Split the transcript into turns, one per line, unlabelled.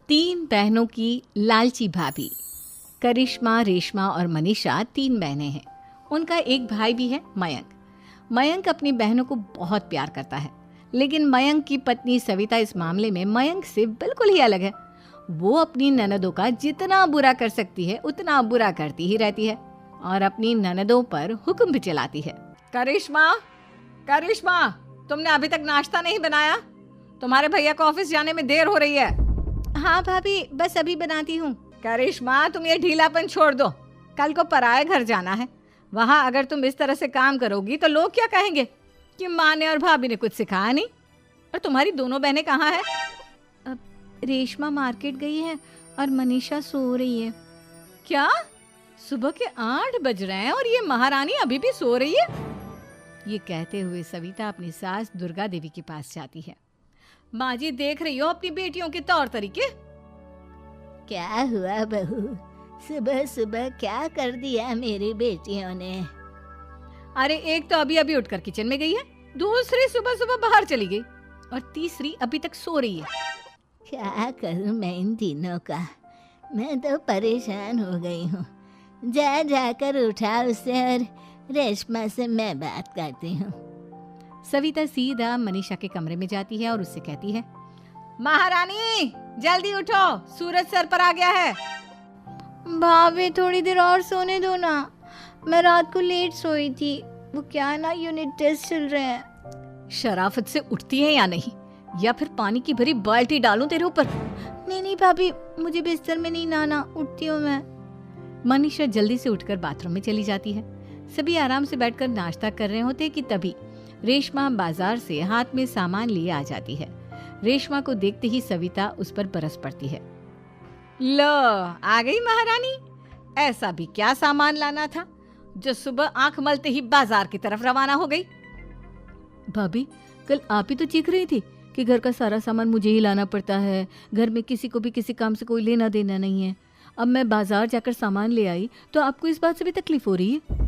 तीन बहनों की लालची भाभी। करिश्मा, रेशमा और मनीषा तीन बहनें हैं। उनका एक भाई भी है, मयंक। मयंक अपनी बहनों को बहुत प्यार करता है, लेकिन मयंक की पत्नी सविता इस मामले में मयंक से बिल्कुल ही अलग है। वो अपनी ननदों का जितना बुरा कर सकती है उतना बुरा करती ही रहती है और अपनी ननदों पर हुक्म भी चलाती है। करिश्मा, करिश्मा, तुमने अभी तक नाश्ता नहीं बनाया? तुम्हारे भैया को ऑफिस जाने में देर हो रही है। हाँ भाभी, बस अभी बनाती हूँ। करिश्मा, तुम ये ढीलापन छोड़ दो। कल को पराये घर जाना है। वहाँ अगर तुम इस तरह से काम करोगी तो लोग क्या कहेंगे कि माँ ने और भाभी ने कुछ सिखाया नहीं। और तुम्हारी दोनों बहनें कहाँ हैं? अब रेशमा मार्केट गई है और मनीषा सो रही है। क्या? सुबह के 8 बज रहे हैं और ये महारानी अभी भी सो रही है? ये कहते हुए सविता अपनी सास दुर्गा देवी के पास जाती है। माँ जी, देख रही हो अपनी बेटियों के तौर तरीके?
क्या हुआ बहू, सुबह सुबह क्या कर दिया मेरी बेटियों ने?
अरे एक तो अभी अभी उठकर किचन में गई है, दूसरी सुबह सुबह बाहर चली गई और तीसरी अभी तक सो रही है।
क्या करूं मैं इन तीनों का, मैं तो परेशान हो गई हूँ। जा जाकर उठा उसे और रेशमा से मैं बात करती हूँ।
सविता सीधा मनीषा के कमरे में जाती है और उससे कहती है, महारानी जल्दी उठो, सूरज सर पर आ गया है।
भाभी थोड़ी देर और सोने दो ना, मैं रात को लेट सोई थी। वो क्या ना, यूनिट टेस्ट चल रहे हैं।
शराफत से उठती है या नहीं, या फिर पानी की भरी बाल्टी डालूं तेरे ऊपर?
नहीं भाभी, मुझे बिस्तर में नहीं नहाना, उठती हूँ मैं।
मनीषा जल्दी से उठकर बाथरूम में चली जाती है। सभी आराम से बैठकर नाश्ता कर रहे होते कि तभी रेशमा बाजार से हाथ में सामान लिए आ जाती है। रेशमा को देखते ही सविता उस पर बरस पड़ती है। लो, आ गई महारानी। ऐसा भी क्या सामान लाना था जो सुबह आंख मलते ही बाजार की तरफ रवाना हो गई? भाभी, कल आप ही तो चीख रही थी कि घर का सारा सामान मुझे ही लाना पड़ता है, घर में किसी को भी किसी काम से कोई लेना देना नहीं है। अब मैं बाजार जाकर सामान ले आई तो आपको इस बात से भी तकलीफ हो रही है?